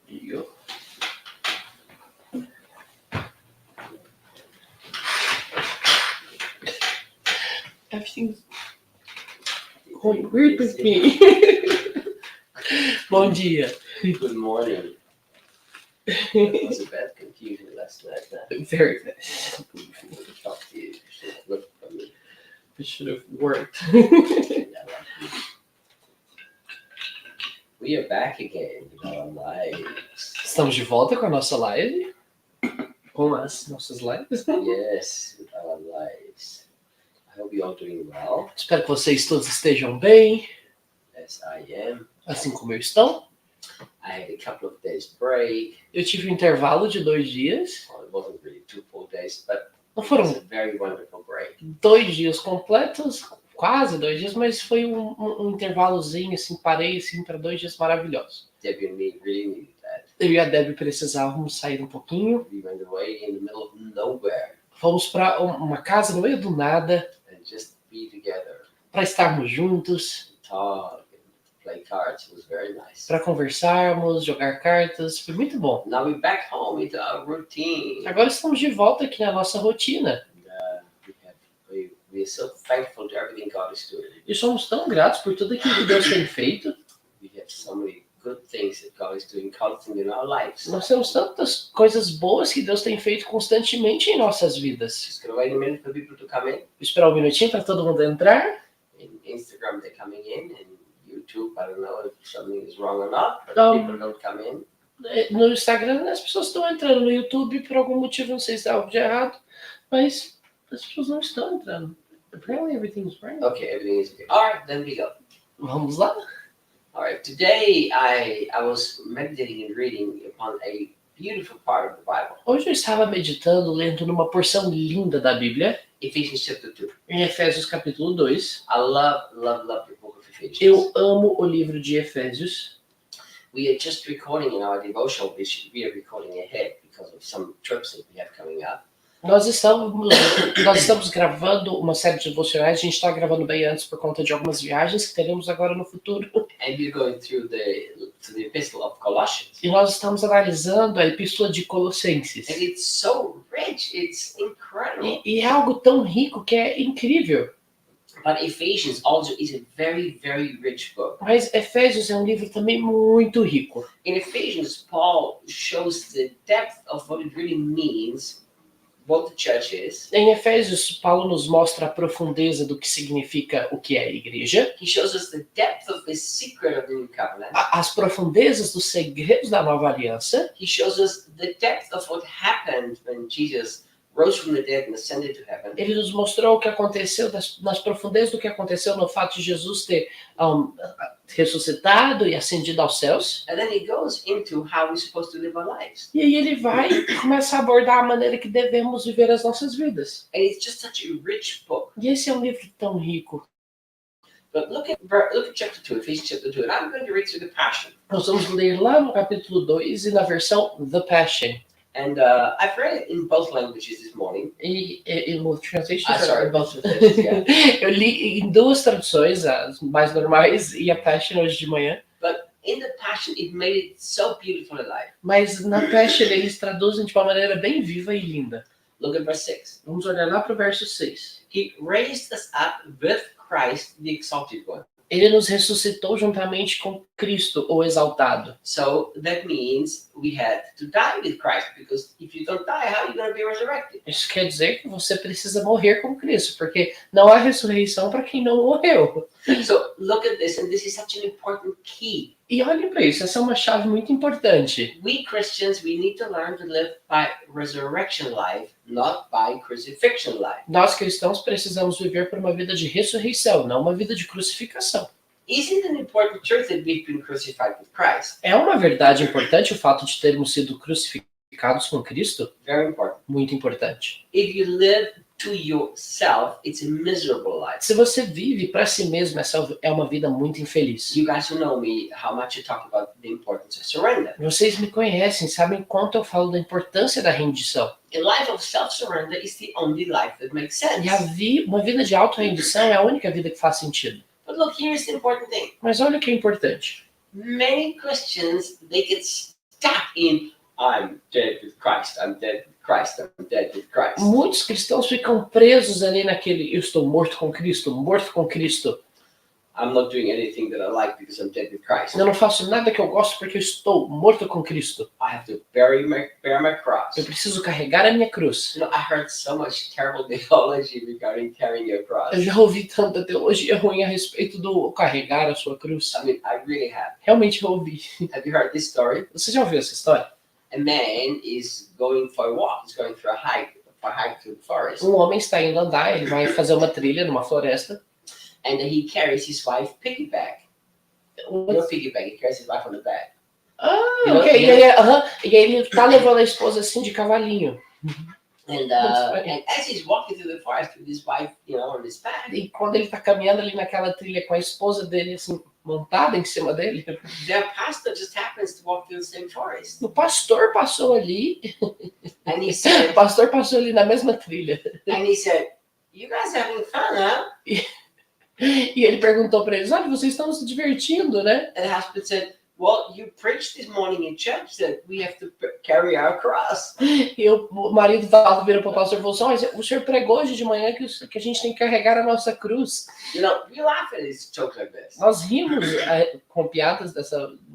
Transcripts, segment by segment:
You. Everything's going weird with me. Bom dia. Good morning. That was a bad confusion last night. Very bad. Talk to you. Look for me. It should have worked. We are back again with our lives. Estamos de volta com a nossa live. Com as nossas lives. Yes, with our lives. I hope you're all doing well. Espero que vocês todos estejam bem, As I am. assim como eu estou. I had a couple of days break. Eu tive um intervalo de 2 dias. Well, it wasn't really 2 full days, but Não it was foram a very wonderful break. 2 dias completos, quase 2 dias, mas foi um intervalozinho, assim, parei assim para 2 dias maravilhosos. Debbie and me really needed that. Eu e a Debbie precisávamos sair um pouquinho. We went away in the middle of nowhere Fomos para uma casa no meio do nada, and just be together, para estarmos juntos, talk, and play cards. It was very nice. para conversarmos, jogar cartas. Foi muito bom. Now we're back home into our routine. Agora estamos de volta aqui na nossa rotina. We are so thankful to everything God is doing. E somos tão gratos por tudo aquilo que Deus tem feito. We have so many good things that God is doing constantly in our lives. Nós temos tantas coisas boas que Deus tem feito constantemente em nossas vidas. Just gonna wait a minute for people to come in. Vou esperar um minutinho para todo mundo entrar. In Instagram they're coming in, and YouTube, I don't know if something is wrong or not, but people don't come in. No Instagram as pessoas estão entrando, no YouTube por algum motivo, não sei se é algo de errado, mas as pessoas não estão entrando. Apparently everything's fine. Okay, everything is good. All right, then we go. Vamos lá? All right, today I was meditating and reading upon a beautiful part of the Bible. Hoje eu estava meditando, lendo numa porção linda da Bíblia, Ephesians chapter 2. em Efésios capítulo 2. I love the book of Ephesians. Eu amo o livro de Efésios. We are just recording in our devotional. We are recording ahead because of some trips that we have coming up. Nós estamos gravando uma série de devocionais, a gente está gravando bem antes por conta de algumas viagens que teremos agora no futuro. And we're going through the epistle of Colossians. E nós estamos analisando a epístola de Colossenses. And it's so rich, it's incredible. E é algo tão rico que é incrível. But Ephesians also is a very, very rich book. Mas Efésios é um livro também muito rico. In Ephesians, Paul shows the depth of what it really means, what the church is. Em Efésios, Paulo nos mostra a profundeza do que significa o que é a igreja. He shows us the depth of the secret of the new covenant. As profundezas dos segredos da nova aliança. He shows us the depth of what happened when Jesus rose from the dead and ascended to heaven. Ele nos mostrou o que aconteceu, nas profundezas do que aconteceu no fato de Jesus ter ressuscitado e ascendido aos céus. And then he goes into how we're supposed to live our lives. E aí ele vai e começa a abordar a maneira que devemos viver as nossas vidas. And it's just such a rich book. E esse é um livro tão rico. But look at chapter 2, Ephesians chapter 2, and I'm going to read through the Passion. Nós vamos ler lá no capítulo 2 e na versão The Passion. And I've read it in both languages this morning. In both translations? Sorry, both. translations, yeah. Eu li em 2 traduções, as mais normais e a Passion hoje de manhã. But in the Passion, it made it so beautiful alive. Mas na Passion eles traduzem de uma maneira bem viva e linda. Look at verse 6. Vamos olhar lá para o verso 6. He raised us up with Christ, the exalted one. Ele nos ressuscitou juntamente com Cristo, o exaltado. So that means we had to die with Christ, because if you don't die, how are you going to be resurrected? Isso quer dizer que você precisa morrer com Cristo, porque não há ressurreição para quem não morreu. So look at this, and this is such an important key. E olhem para isso, essa é uma chave muito importante. We Christians, we need to learn to live by resurrection life, not by crucifixion life. Nós cristãos precisamos viver por uma vida de ressurreição, não uma vida de crucificação. Isn't it an important truth that we've been crucified with Christ? É uma verdade importante o fato de termos sido crucificados com Cristo? Very important. Muito importante. If you live to yourself, it's a miserable life. Se você vive para si mesmo, essa é uma vida muito infeliz. You guys who know me, how much I talk about the importance of surrender. Vocês me conhecem, sabem quanto eu falo da importância da rendição. A life of self-surrender is the only life that makes sense. E uma vida de auto-rendição é a única vida que faz sentido. But look, here's the important thing. Mas olha o que é importante. Many Christians, they get stuck in I'm dead with Christ, I'm dead with Christ, I'm dead with Christ. Muitos cristãos ficam presos ali naquele eu estou morto com Cristo, morto com Cristo. I'm not doing anything that I like because I'm dead with Christ. Eu não faço nada que eu gosto porque eu estou morto com Cristo. I have to bear my cross. Eu preciso carregar a minha cruz. You know, I heard so much terrible theology regarding carrying your cross. Eu já ouvi tanta teologia ruim a respeito do carregar a sua cruz. I mean, I really have. Realmente eu ouvi. Have you heard this story? Você já ouviu essa história? A man is going for a walk. He's going for a hike through the forest. Um homem está indo andar, ele vai fazer uma trilha numa floresta. And he carries his wife piggyback. No piggyback, he carries his wife on the back. Ah, ok. E aí ele tá levando a esposa assim de cavalinho. And as he's walking through the forest with his wife, you know, on his back. E quando ele tá caminhando ali naquela trilha com a esposa dele assim montada em cima dele, The pastor just happens to walk through the same forest. o pastor passou ali. And he said, O pastor passou ali na mesma trilha. and he said, "You guys are having fun, huh?" E ele perguntou para eles: olha, vocês estão se divertindo, né? And the husband said, "Well, you preached this morning in church that we have to carry our cross." E o marido virou para o pastor e falou assim: olha, o senhor pregou hoje de manhã que a gente tem que carregar a nossa cruz. You know, we laugh at these jokes like this, Nós rimos com piadas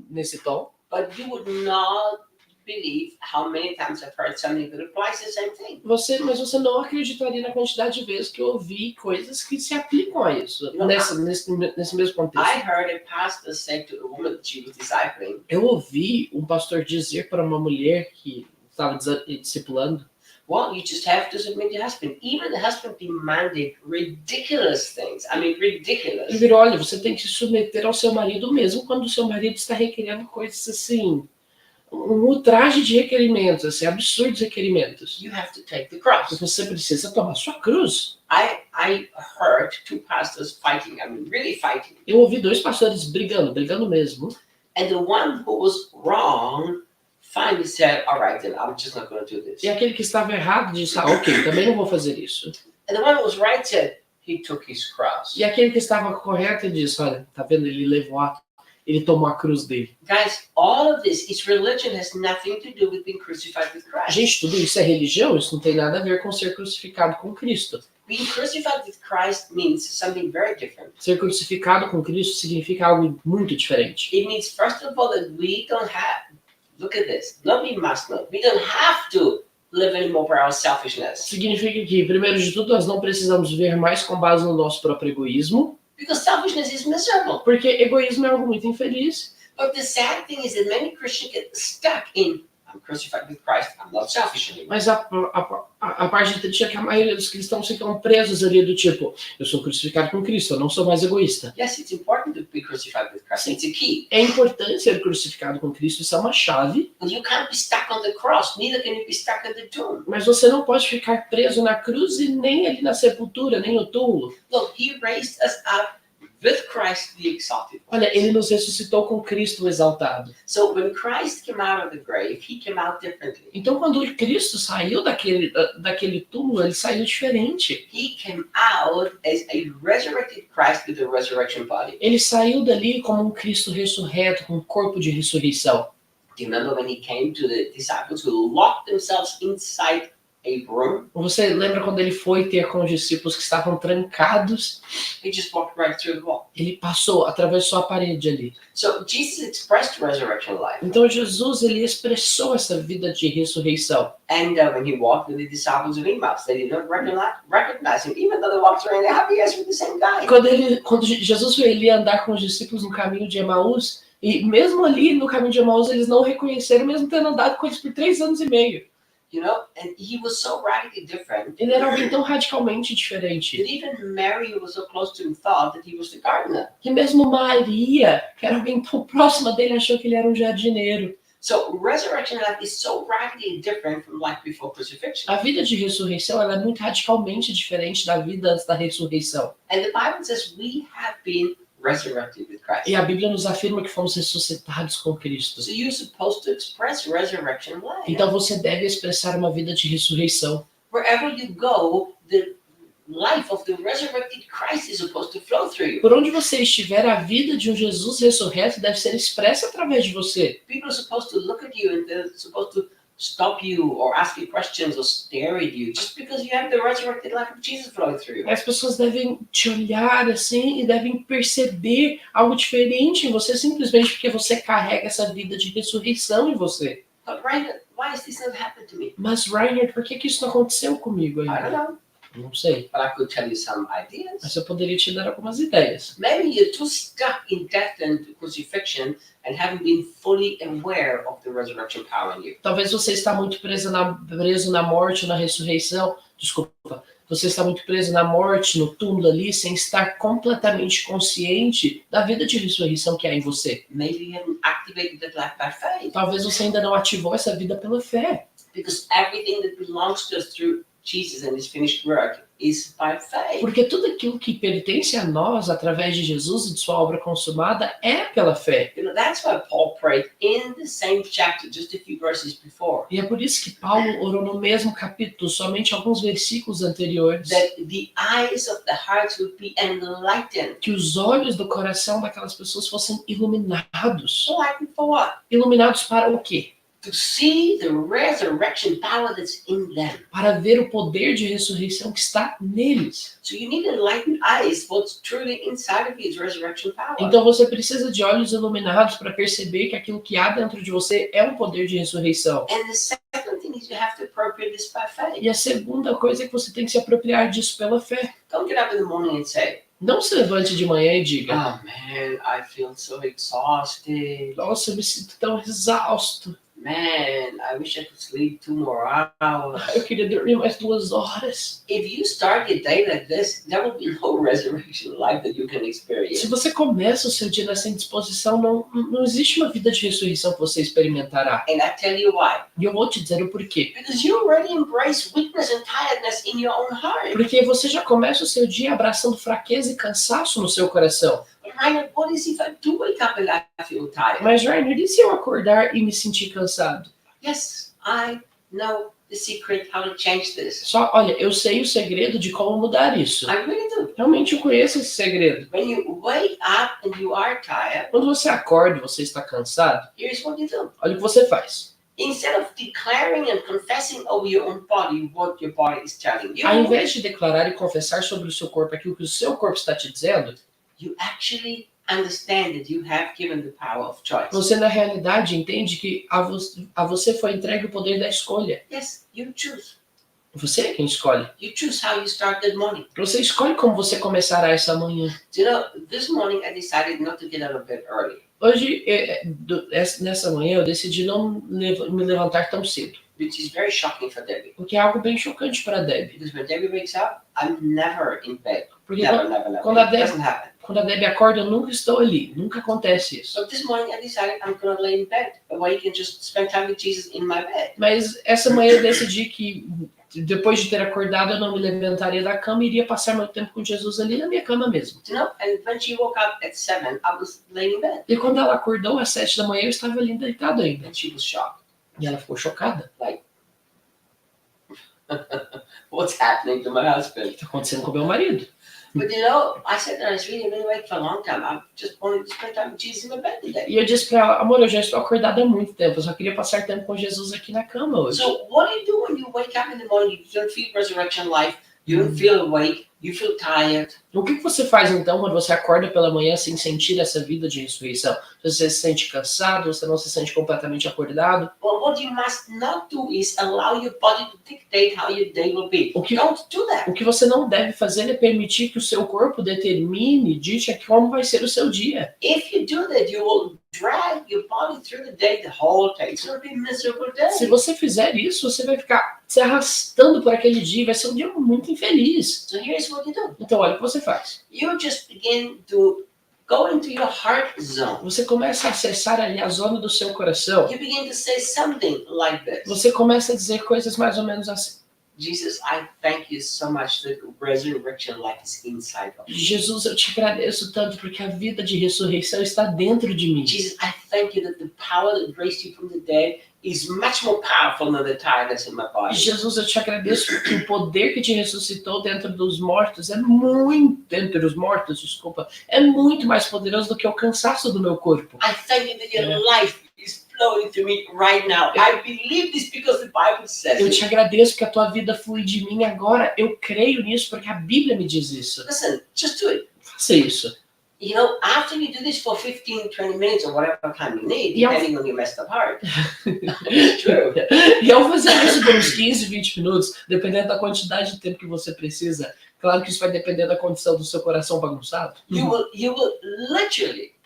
nesse tom, but you would not believe how many times I've heard something that applies the same thing. mas você não acreditaria na quantidade de vezes que eu ouvi coisas que se aplicam a isso, Não, nesse mesmo contexto. I heard a pastor say to a woman that she was discipling, Eu ouvi um pastor dizer para uma mulher que estava discipulando: well, you just have to submit to your husband. Even the husband demanded ridiculous things. I mean, ridiculous. ele virou, olha, você tem que se submeter ao seu marido mesmo quando o seu marido está requerendo coisas assim, um ultraje de requerimentos, assim, absurdos requerimentos. You have to take the cross. Você precisa tomar sua cruz. I heard two pastors fighting. I mean, really fighting. Eu ouvi dois pastores brigando mesmo. And the one who was wrong finally said, "All right, then I'm just not going to do this." E aquele que estava errado disse: ok, também não vou fazer isso. And the one who was right said, "He took his cross." E aquele que estava correto disse: olha, tá vendo, ele tomou a cruz dele. Guys, all of this is religion, has nothing to do with being crucified with Christ. Gente, tudo isso é religião, isso não tem nada a ver com ser crucificado com Cristo. Being crucified with Christ means something very different. Ser crucificado com Cristo significa algo muito diferente. It means, first of all, that we don't have, look at this, not we must not, we don't have to live anymore for our selfishness. Significa que, primeiro de tudo, nós não precisamos viver mais com base no nosso próprio egoísmo, Because selfishness is miserable. porque egoísmo é algo muito infeliz. But the sad thing is that many Christians get stuck in, I'm crucified with Christ, I'm not selfish anymore. Mas a parte triste é que a maioria dos cristãos ficam presos ali do tipo, eu sou crucificado com Cristo, eu não sou mais egoísta. Yes, it's important to be crucified with Christ. It's a key. É importante ser crucificado com Cristo, isso é uma chave, But you can't be stuck on the cross, neither can you be stuck at the tomb. mas você não pode ficar preso na cruz e nem ali na sepultura, nem no túmulo. Look, he raised us up with Christ the exalted. Olha, ele nos ressuscitou com Cristo exaltado. So when Christ came out of the grave, he came out differently. Então, quando Cristo saiu daquele túmulo, ele saiu diferente. He came out as a resurrected Christ with a resurrection body. Ele saiu dali como um Cristo ressurreto, com um corpo de ressurreição. Do you remember when he came to the disciples who locked themselves inside a room? Você lembra quando ele foi ter com os discípulos que estavam trancados? He just walked right through the wall. Ele atravessou a parede ali. So Jesus expressed resurrection life. Então Jesus, ele expressou essa vida de ressurreição. And when he walked with the disciples of Emmaus, they did not recognize him, even though they walked 3.5 years with the same guy. Quando Jesus foi ali andar com os discípulos no caminho de Emaús, e mesmo ali no caminho de Emaús, eles não o reconheceram, mesmo tendo andado com eles por 3 anos e meio. You know, and he was so radically different Ele era alguém tão radicalmente diferente, that even Mary, who was so close to him, thought that he was the gardener. que mesmo Maria, que era alguém tão próxima dele, achou que ele era um jardineiro. So resurrection life is so radically different from life before crucifixion. A vida de ressurreição, ela é muito radicalmente diferente da vida antes da ressurreição. And the Bible says we have been resurrected with Christ. E a Bíblia nos afirma que fomos ressuscitados com Cristo. So you're supposed to express resurrection life. Então você deve expressar uma vida de ressurreição. Wherever you go, the life of the resurrected Christ is supposed to flow through you. Por onde você estiver, a vida de um Jesus ressurreto deve ser expressa através de você. People are supposed to look at you and they're supposed to stop you or ask you questions or stare at you just because you have the resurrected life of Jesus flowing through you. As pessoas devem te olhar assim e devem perceber algo diferente em você simplesmente porque você carrega essa vida de ressurreição em você. But Reinhard, why is this not happening to me? Mas, Reinhard, por que isso não aconteceu comigo I don't ainda? know, Não sei. but I could tell you some Mas ideas. eu poderia te dar algumas ideias. Maybe you're too stuck in death and crucifixion and haven't been fully aware of the resurrection power in you. Talvez você está muito preso na morte, na ressurreição. Desculpa. Você está muito preso na morte, no túmulo ali, sem estar completamente consciente da vida de ressurreição que há em você. Maybe you haven't activated that life by faith. Talvez você ainda não ativou essa vida pela fé. Because everything that belongs to us through Jesus and his finished work is by faith. Porque tudo aquilo que pertence a nós, através de Jesus e de sua obra consumada, é pela fé. You know, that's why Paul prayed in the same chapter, just a few verses before, E é por isso que Paulo orou no mesmo capítulo, somente alguns versículos anteriores, that the eyes of the hearts would be enlightened. que os olhos do coração daquelas pessoas fossem iluminados. Enlightened for what? Iluminados para o quê? To see the resurrection power that's in them. Para ver o poder de ressurreição que está neles. So you need enlightened eyes. What's truly inside of you is resurrection power. Então você precisa de olhos iluminados para perceber que aquilo que há dentro de você é um poder de ressurreição. And the second thing is you have to appropriate this by faith. E a segunda coisa é que você tem que se apropriar disso pela fé. Don't get up in the morning and say, Não se levante de manhã e diga: oh man, I feel so exhausted. nossa, eu me sinto tão exausto. Man, I wish I could sleep 2 more hours. Eu queria dormir mais 2 horas. If you start your day like this, there will be no resurrection life that you can experience. Se você começa o seu dia nessa indisposição, não existe uma vida de ressurreição que você experimentará. And I tell you why. E eu vou te dizer o porquê. Because you already embrace weakness and tiredness in your own heart. Porque você já começa o seu dia abraçando fraqueza e cansaço no seu coração. But Reinhard, what is if I do wake up and I feel tired? Mas, Reinhard, e se eu acordar e me sentir cansado? Yes, I know the secret how to change this. Só, olha, eu sei o segredo de como mudar isso. I really do. Realmente eu conheço esse segredo. When you wake up and you are tired, Quando você acorda e você está cansado, here's what you do. olha o que você faz. Instead of declaring and confessing over your own body what your body is telling you, Ao invés de declarar e confessar sobre o seu corpo aquilo que o seu corpo está te dizendo, you actually understand that you have given the power of choice. você na realidade entende que a você foi entregue o poder da escolha. Yes, you choose. Você é quem escolhe. You choose how you start that morning. Você escolhe como você começará essa manhã. You know, this morning I decided not to get out of bed early. Hoje, nessa manhã, eu decidi não me levantar tão cedo. Which is very shocking for Debbie. O que é algo bem chocante para a Debbie. Because when Debbie wakes up, I'm never in bed. Porque Never, never, never. quando a It Debbie- doesn't happen. quando a Debbie acorda, eu nunca estou ali. Nunca acontece isso. So this morning I decided I'm going to lay in bed, awake and just spend time with Jesus in my bed. Mas essa manhã eu decidi que, depois de ter acordado, eu não me levantaria da cama e iria passar meu tempo com Jesus ali na minha cama mesmo. You know, and when she woke up at 7, I was laying in bed. E quando ela acordou, às 7 da manhã, eu estava ali deitado ainda. And she was shocked. E ela ficou chocada. What's happening to my O husband? que está acontecendo com meu marido? But you know, I said that I was really been awake for a long time. I just wanted to spend time with Jesus in my bed today. E eu disse pra ela: amor, eu já estou acordada há muito tempo. Eu só queria passar tempo com Jesus aqui na cama hoje. So what do you do when you wake up in the morning? You don't feel resurrection life. You don't feel awake. You feel tired. O que você faz então quando você acorda pela manhã sem sentir essa vida de ressurreição? Você se sente cansado, você não se sente completamente acordado? Well, what you must not do is allow your body to dictate how your day will be. Okay. Don't do that. O que você não deve fazer é permitir que o seu corpo determine, dite como vai ser o seu dia. If you do that, you will drag your body through the day, the whole day. It's going to be a miserable day. Se você fizer isso, você vai ficar se arrastando por aquele dia, vai ser um dia muito infeliz. So here's what you do. Então olha o que você faz. You just begin to go into your heart zone. Você começa a acessar ali a zona do seu coração. You begin to say something like this. Você começa a dizer coisas mais ou menos assim. Jesus, I thank you so much that resurrection life is inside of me. Jesus, eu te agradeço tanto porque a vida de ressurreição está dentro de mim. Jesus, I thank you that the power that raised you from the dead is much more powerful than the tiredness in my body. Jesus, eu te agradeço porque o poder que te ressuscitou dentro dos mortos é muito, entre os mortos, desculpa, é muito mais poderoso do que o cansaço do meu corpo. I thank you that your life is flowing through me right now. I believe this because the Bible says Eu it. te agradeço que a tua vida flui de mim agora. Eu creio nisso porque a Bíblia me diz isso. Listen, just do it. Faça isso. You know, after you do this for 15, 20 minutes or whatever time you need, depending on your messed up heart. It's true. E ao fazer isso por uns 15, 20 minutos, dependendo da quantidade de tempo que você precisa, claro que isso vai depender da condição do seu coração bagunçado. You will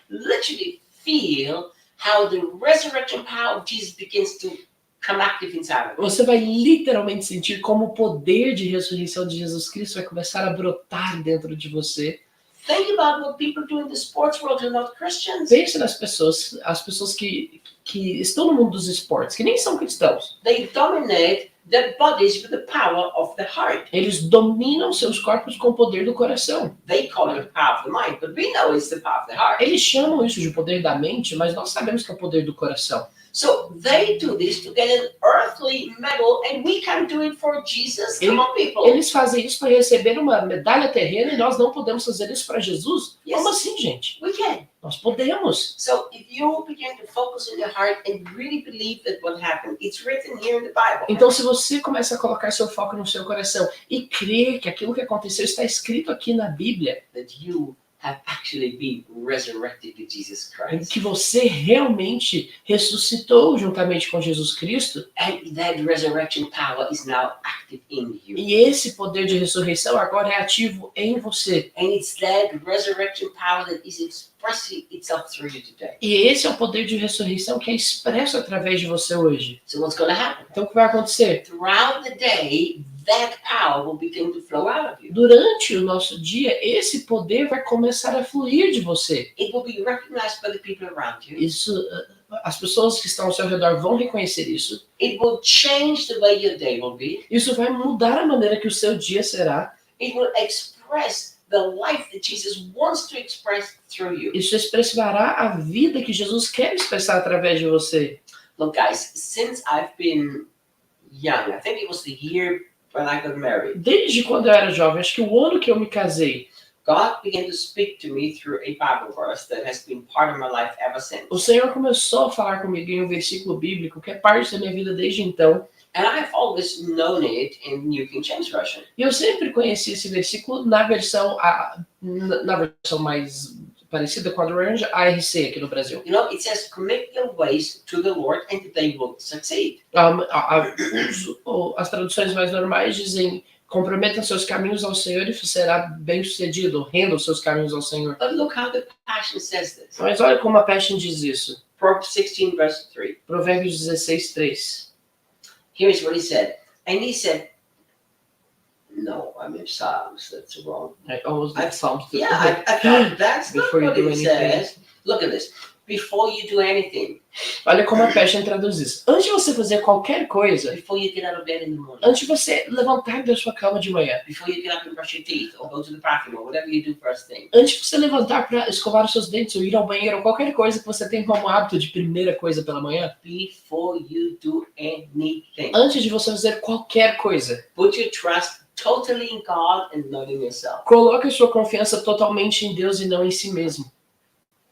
literally feel how the resurrection power of Jesus begins to come active inside of you. Você vai literalmente sentir como o poder de ressurreição de Jesus Cristo vai começar a brotar dentro de você. Think about what people do in the sports world who are not Christians. Pense nas pessoas, as pessoas que estão no mundo dos esportes, que nem são cristãos. They dominate their bodies with the power of the heart. Eles dominam seus corpos com o poder do coração. They call it the power of the mind, but we know it's the power of the heart. Eles chamam isso de poder da mente, mas nós sabemos que é o poder do coração. So they do this to get an earthly medal, and we can do it for Jesus. Come on, people. Eles fazem isso para receber uma medalha terrena e nós não podemos fazer isso para Jesus? Yes. Como assim, gente? We can. Nós podemos. So if you begin to focus on your heart and really believe that what happened, it's written here in the Bible. Então, se você começa a colocar seu foco no seu coração e crer que aquilo que aconteceu está escrito aqui na Bíblia, That you have actually been resurrected with Jesus Christ. que você realmente ressuscitou juntamente com Jesus Cristo, And that resurrection power is now active in you. e esse poder de ressurreição agora é ativo em você. And it's that resurrection power that is expressing itself through you today. E esse é o poder de ressurreição que é expresso através de você hoje. So what's going to happen? Então, o que vai acontecer? Throughout the day, that power will begin to flow out of you. Durante o nosso dia, esse poder vai começar a fluir de você. It will be recognized by the people around you. Isso, as pessoas que estão ao seu redor vão reconhecer isso. It will change the way your day will be. Isso vai mudar a maneira que o seu dia será. It will express the life that Jesus wants to express through you. Isso expressará a vida que Jesus quer expressar através de você. Look, guys, since I've been young, I think it was the year when I got married, Desde quando eu era jovem, acho que o ano que eu me casei, God began to speak to me through a Bible verse that has been part of my life ever since. o Senhor começou a falar comigo em um versículo bíblico que é parte da minha vida desde então. And I've always known it in New King James Version. E eu sempre conheci esse versículo na versão mais parecida com a do Orange, ARC aqui no Brasil. You know, it says, commit your ways to the Lord and they will succeed. As traduções mais normais dizem: comprometa seus caminhos ao Senhor e será bem-sucedido. Renda os seus caminhos ao Senhor. But look how the Passion says this. Mas olha como a Passion diz isso. Proverbs 16, verse 3. Provérbios 16, 3. Here's what he said. And he said, no, I'm in Psalms. That's wrong. I almost did Psalms too. Yeah, I thought that's not Before you what do it anything. says. Look at this. Before you do anything, Olha como a Passion traduz isso. Antes de você fazer qualquer coisa, before you get out of bed in the morning, antes de você levantar da sua cama de manhã, before you get up and brush your teeth or go to the bathroom or whatever you do first thing, antes de você levantar para escovar os seus dentes ou ir ao banheiro, ou qualquer coisa que você tem como hábito de primeira coisa pela manhã, before you do anything, antes de você fazer qualquer coisa, put your trust totally in God and not in yourself. coloque a sua confiança totalmente em Deus e não em si mesmo.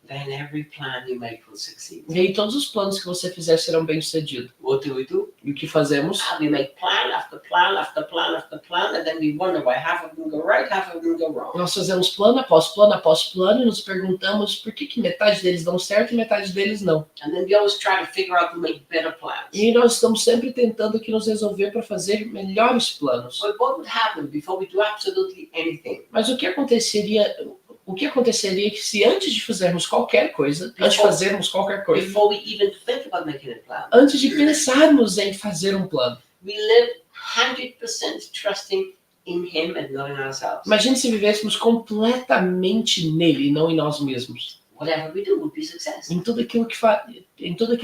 Then every plan you make will succeed. E aí todos os planos que você fizer serão bem-sucedidos. What do we do? E o que fazemos? We make plan after plan after plan after plan, and then we wonder why half of them go right, half of them go wrong. Nós fazemos plano após plano após plano e nos perguntamos por que metade deles dão certo e metade deles não. And then we always try to figure out to make better plans. E nós estamos sempre tentando aqui nos resolver para fazer melhores planos. But what would happen before we do absolutely anything? Mas o que aconteceria que se antes de fazermos qualquer coisa, Before we even think about making a plan, antes de pensarmos em fazer um plano, we live 100% trusting in Him and not in ourselves. imagine se vivêssemos completamente nele e não em nós mesmos. whatever we do will be success. Em tudo aquilo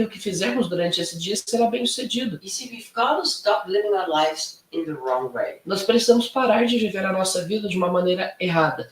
que fizermos durante esse dia será bem sucedido. You see, we've got to stop living our lives in the wrong way. Nós precisamos parar de viver a nossa vida de uma maneira errada.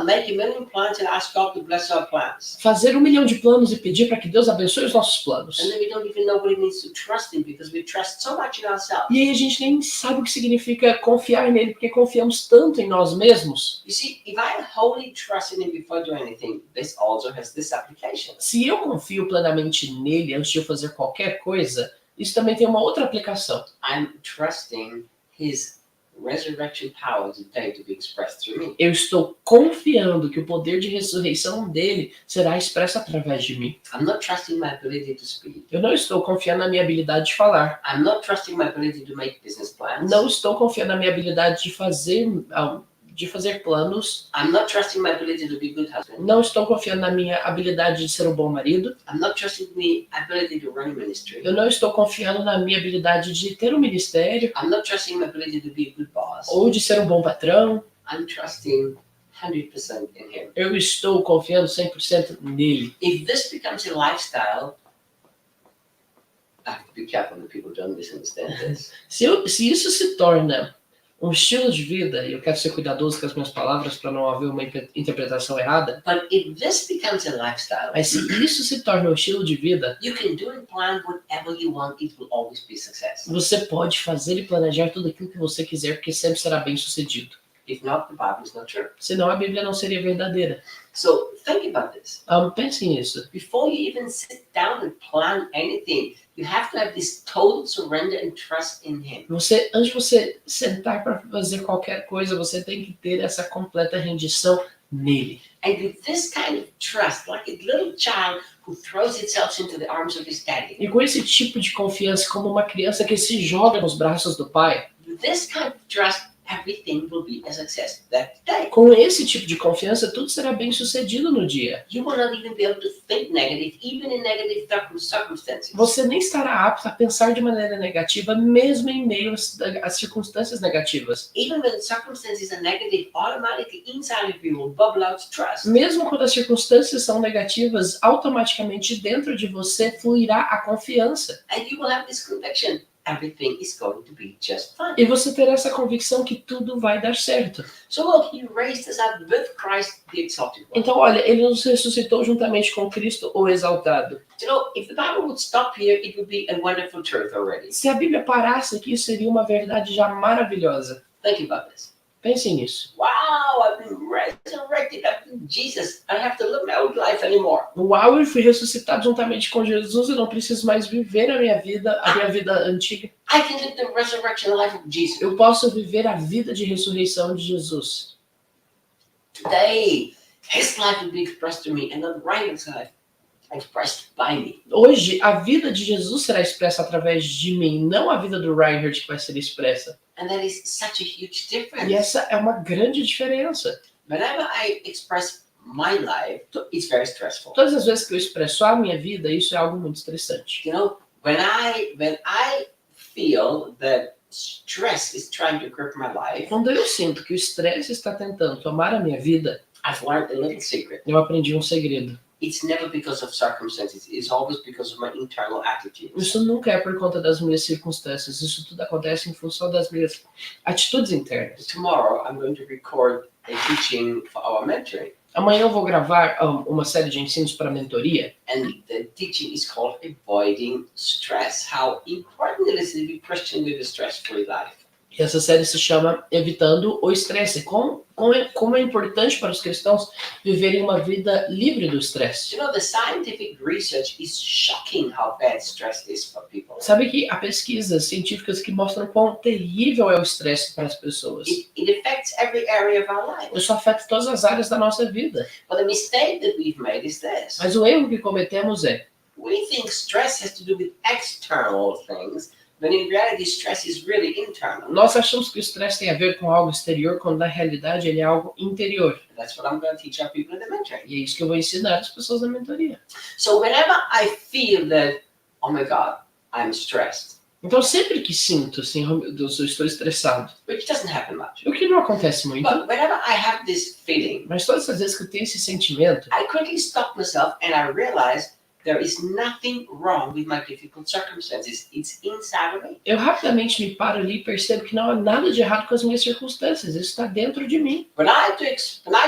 Make a million plans and ask God to bless our plans. Fazer 1 milhão de planos e pedir para que Deus abençoe os nossos planos. And then we don't even know what it means to trust Him because we trust so much in ourselves. E aí a gente nem sabe o que significa confiar nele, porque confiamos tanto em nós mesmos. You see, if I wholly trust in Him before I do anything, this also has this application. Se eu confio plenamente nele antes de eu fazer qualquer coisa, isso também tem uma outra aplicação. I'm trusting His resurrection power today to be expressed through me. Eu estou confiando que o poder de ressurreição dele será expresso através de mim. I'm not trusting my ability to speak. Eu não estou confiando na minha habilidade de falar. I'm not trusting my ability to make business plans. Não estou confiando na minha habilidade de fazer planos. I'm not trusting my ability to be a good husband. Não estou confiando na minha habilidade de ser um bom marido. I'm not trusting the ability to run a ministry. Eu não estou confiando na minha habilidade de ter um ministério I'm not trusting my ability to be a good boss. ou de ser um bom patrão. I'm trusting 100% in Him. Eu estou confiando 100% nele. If this becomes a lifestyle, I have to be careful that people don't misunderstand this. Se isso se torna um estilo de vida, e eu quero ser cuidadoso com as minhas palavras para não haver uma interpretação errada, But if this becomes a lifestyle, mas se isso se torna um estilo de vida, you can do and plan whatever you want, it will always be success. você pode fazer e planejar tudo aquilo que você quiser, porque sempre será bem sucedido. If not, the Bible is not true. Senão a Bíblia não seria verdadeira. So think about this. Pense nisso. Before you even sit down and plan anything, you have to have this total surrender and trust in Him. Antes de você sentar para fazer qualquer coisa, você tem que ter essa completa rendição nele. And with this kind of trust, like a little child who throws itself into the arms of his daddy, E com esse tipo de confiança, como uma criança que se joga nos braços do pai, with this kind of trust, everything will be a success that day. com esse tipo de confiança, tudo será bem sucedido no dia. You will not even be able to think negative, even in negative circumstances. Você nem estará apto a pensar de maneira negativa, mesmo em meio às circunstâncias negativas. Even when circumstances are negative, automatically inside of you will bubble out trust. Mesmo quando as circunstâncias são negativas, automaticamente dentro de você fluirá a confiança. And you will have this conviction. Everything is going to be just fine. E você terá essa convicção que tudo vai dar certo. So look, He raised us up with Christ, the exalted one. Então, olha, ele nos ressuscitou juntamente com Cristo, o exaltado. You know, if the Bible would stop here, it would be a wonderful truth already. Se a Bíblia parasse aqui, seria uma verdade já maravilhosa. Think about this. Pense nisso. Wow, I've been resurrected up in Jesus. I don't have to live my old life anymore. Uau, eu fui ressuscitado juntamente com Jesus, eu não preciso mais viver a minha vida antiga. I can live the resurrection life of Jesus. Eu posso viver a vida de ressurreição de Jesus. Today, His life will be expressed to me and not Ryan's life expressed by me. Hoje, a vida de Jesus será expressa através de mim, não a vida do Reinhard que vai ser expressa. And that is such a huge difference. E essa é uma grande diferença. Whenever I express my life, it's very stressful. Todas as vezes que eu expresso a minha vida, isso é algo muito estressante. You know, when I feel that stress is trying to grip my life, Quando eu sinto que o estresse está tentando tomar a minha vida, I've learned a little secret. eu aprendi um segredo. It's never because of circumstances. It's always because of my internal attitude. Isso nunca é por conta das minhas circunstâncias. Isso tudo acontece em função das minhas atitudes internas. Tomorrow, I'm going to record a teaching for our mentoring. Amanhã eu vou gravar uma série de ensinos para mentoria. And the teaching is called Avoiding Stress. How important it is to be Christian with a stress-free life. E essa série se chama Evitando o Estresse. Como é importante para os cristãos viverem uma vida livre do estresse. You know, the scientific research is shocking how bad stress is for people. Sabe que há pesquisas científicas que mostram quão terrível é o estresse para as pessoas. It affects every area of our life. Isso afeta todas as áreas da nossa vida. But the mistake that we've made is this. Mas o erro que cometemos é: We think stress has to do with external things, when in reality stress is really internal. nós achamos que o estresse tem a ver com algo exterior, quando na realidade ele é algo interior. That's what I'm going to teach our people in the mentoring. E é isso que eu vou ensinar as pessoas na mentoria. So whenever I feel that, oh my God, I'm stressed, Então, sempre que sinto, assim, oh meu Deus, eu estou estressado, which doesn't happen much. o que não acontece muito, But whenever I have this feeling, mas todas as vezes que eu tenho esse sentimento, I quickly stop myself and I realize there is nothing wrong with my difficult circumstances. It's inside of me. eu rapidamente me paro ali e percebo que não há nada de errado com as minhas circunstâncias, isso está dentro de mim. When I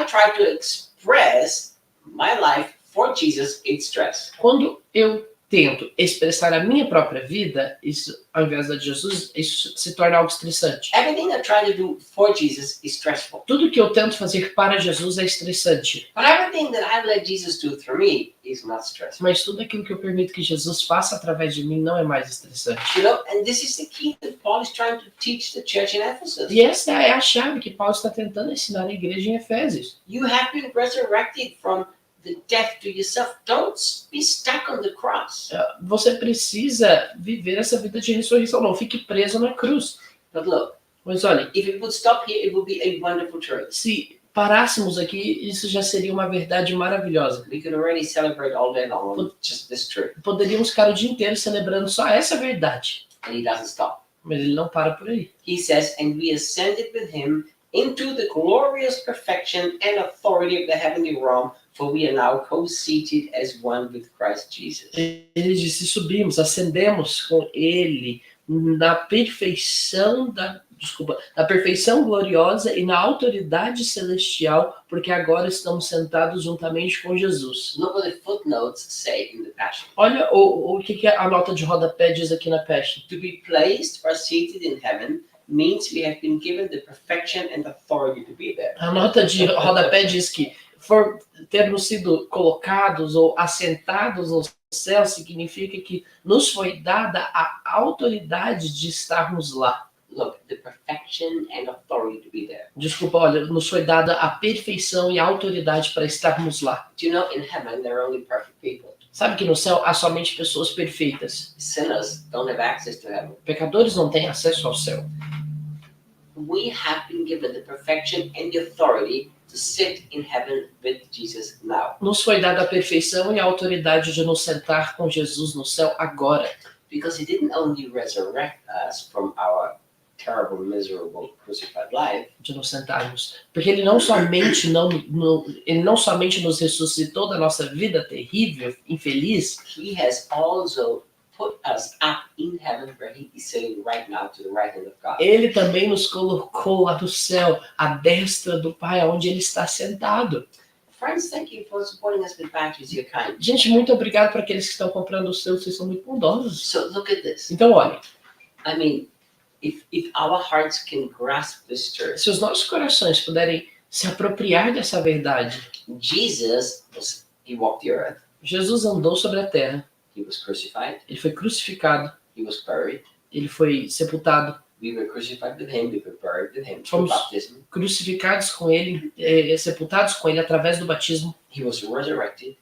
try to express my life for Jesus, it's stress. Quando eu tento expressar a minha própria vida, isso, ao invés da de Jesus, isso se torna algo estressante. Everything I try to do for Jesus is stressful. Tudo que eu tento fazer para Jesus é estressante. But everything that I let Jesus do through me is not stressful. Mas tudo aquilo que eu permito que Jesus faça através de mim não é mais estressante. You know, and this is the key that Paul is trying to teach the church in Ephesus. E essa é a chave que Paulo está tentando ensinar à igreja em Efésios. You have been resurrected from the death to yourself. Don't be stuck on the cross. Você precisa viver essa vida de ressurreição, não fique preso na cruz. But look, Mas olha, if it would stop here, it would be a wonderful truth. se parássemos aqui, isso já seria uma verdade maravilhosa. We could already celebrate all day long on just this truth. Poderíamos ficar o dia inteiro celebrando só essa verdade. And he doesn't stop. Mas ele não para por aí. He says, and we ascended with him into the glorious perfection and authority of the heavenly realm, for we are now co-seated as one with Christ Jesus. Ele disse, subimos, ascendemos com ele na perfeição na perfeição gloriosa e na autoridade celestial, porque agora estamos sentados juntamente com Jesus. Look what the footnotes say in the Passion. Olha o que a nota de rodapé diz aqui na Passion. To be placed or seated in heaven means we have been given the perfection and authority to be there. A nota de rodapé diz que termos sido colocados ou assentados no céu significa que nos foi dada a autoridade de estarmos lá. Look, the perfection and authority to be there. Desculpa, olha, nos foi dada a perfeição e a autoridade para estarmos lá. Do you know in heaven there are only perfect people? Sabe que no céu há somente pessoas perfeitas. Sinners don't have access to heaven. Pecadores não têm acesso ao céu. We have been given the perfection and the authority to sit in heaven with Jesus now. Nos foi dada a perfeição e a autoridade de nos sentar com Jesus no céu agora. Because he didn't only resurrect us from our terrible, miserable, crucified life, De nos sentarmos. Porque ele não somente nos ressuscitou da nossa vida terrível, infeliz, he has also put us up in heaven where he is sitting right now to the right hand of God. ele também nos colocou lá do céu, à destra do Pai, onde ele está sentado. Friends, thank you for supporting us with badges. You're kind. Gente, muito obrigado para aqueles que estão comprando o seu, vocês são muito bondosos. So look at this. Então, olha, I mean, if our hearts can grasp this truth, se os nossos corações puderem se apropriar dessa verdade, Jesus he walked the earth, Jesus andou sobre a terra, he was crucified, ele foi crucificado, he was buried, ele foi sepultado, we were crucified with him, we were buried with him Fomos through baptism, crucificados com ele, sepultados com ele através do batismo, he was resurrected,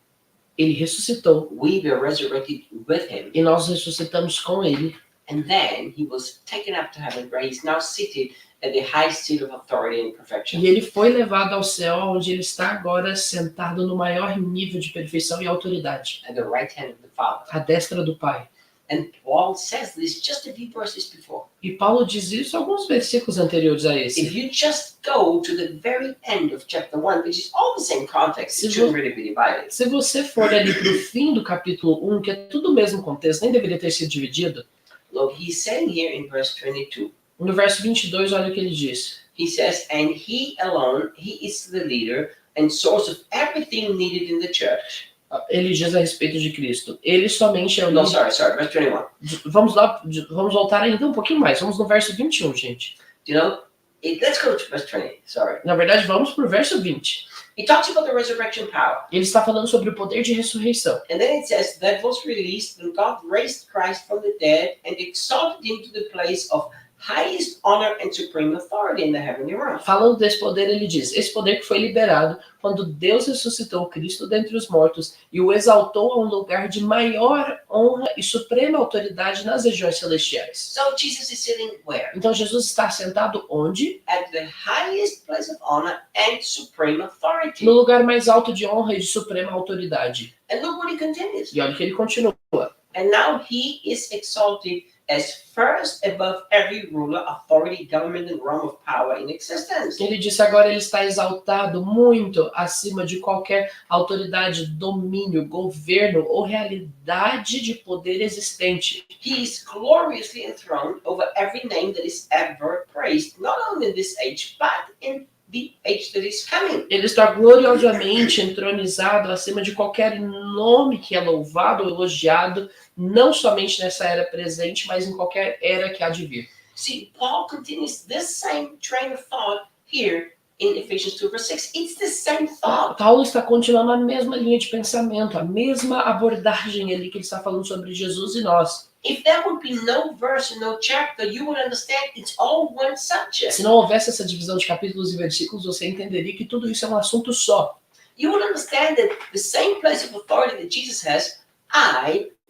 ele ressuscitou we were resurrected with him, e nós ressuscitamos com ele. and then he was taken up to heaven where he's now seated at the high seat of authority and perfection. E ele foi levado ao céu, onde ele está agora sentado no maior nível de perfeição e autoridade, At the right hand of the Father. à destra do Pai. And Paul says this just a few verses before. E Paulo diz isso alguns versículos anteriores a esse. If you just go to the very end of chapter 1, which is all the same context, it Se shouldn't really be divided. Se você for ali para o fim do capítulo 1, que é tudo o mesmo contexto, nem deveria ter sido dividido, Look, he's saying here in verse 22, no verso 22, olha o que ele diz. he says, and he alone, he is the leader and source of everything needed in the church. Ele diz a respeito de Cristo. Ele somente é o No, líder. sorry, verse 21. Vamos voltar ainda um pouquinho mais. Vamos no verso 21, gente. You know, let's go to verse 20, sorry. Na verdade, vamos para o verso 20. He talks about the resurrection power. Ele está falando sobre o poder de ressurreição. And then it says that was released when God raised Christ from the dead and exalted him to the place of highest honor and supreme authority in the heavenly realm. Falando desse poder, ele diz, esse poder que foi liberado quando Deus ressuscitou Cristo dentre os mortos e o exaltou a um lugar de maior honra e suprema autoridade nas regiões celestiais. So Jesus is sitting where? Então Jesus está sentado onde? At the highest place of honor and supreme authority. No lugar mais alto de honra e de suprema autoridade. And look what he continues. E olha que ele continua. And now he is exalted as first above every ruler, authority, government, and realm of power in existence. Ele disse agora ele está exaltado muito acima de qualquer autoridade, domínio, governo ou realidade de poder existente. He is gloriously enthroned over every name that is ever praised, not only in this age, but in the age that is coming. Ele está gloriosamente entronizado acima de qualquer nome que é louvado ou elogiado, não somente nessa era presente, mas em qualquer era que há de vir. See, Paul continues this same train of thought here in Ephesians 2 verse 6. It's the same thought. Paulo está continuando a mesma linha de pensamento, a mesma abordagem ali que ele está falando sobre Jesus e nós. If there would be no verse and no chapter, you would understand it's all one subject. Se não houvesse essa divisão de capítulos e versículos, você entenderia que tudo isso é um assunto só. You would understand that the same place of authority that Jesus has,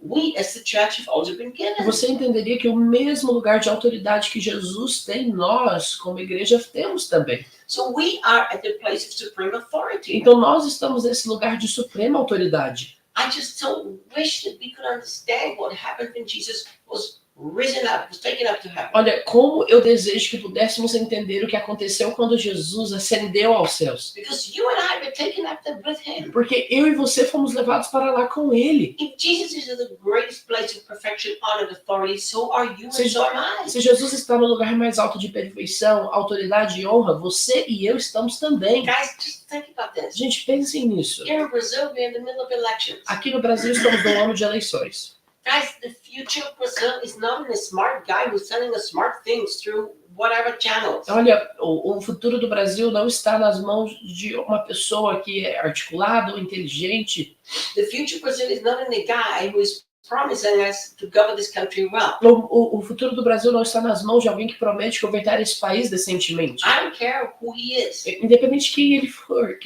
we as the church have also been given. Você entenderia que o mesmo lugar de autoridade que Jesus tem, nós, como igreja, temos também. So we are at the place of supreme authority. Então nós estamos nesse lugar de suprema autoridade. I just so wish that we could understand what happened when Jesus was risen up, was taken up to heaven. Olha, como eu desejo que pudéssemos entender o que aconteceu quando Jesus ascendeu aos céus. Because you and I were taken up there with him. Porque eu e você fomos levados para lá com ele. If Jesus is in the greatest place of perfection, honor, and authority, so are you and so am I. Se Jesus está no lugar mais alto de perfeição, autoridade e honra, você e eu estamos também. Guys, just think about this. Gente, pensem nisso. Here in Brazil, we're in the middle of elections. Aqui no Brasil estamos no ano de eleições. Guys, the future of Brazil is not in a smart guy who's selling us smart things through whatever channels. Olha, o futuro do Brasil não está nas mãos de uma pessoa que é articulada ou inteligente. The future of Brazil is not in a guy who is promising us to govern this country well. O futuro do Brasil não está nas mãos de alguém que promete governar esse país decentemente. I don't care who he is. Independente de quem ele for.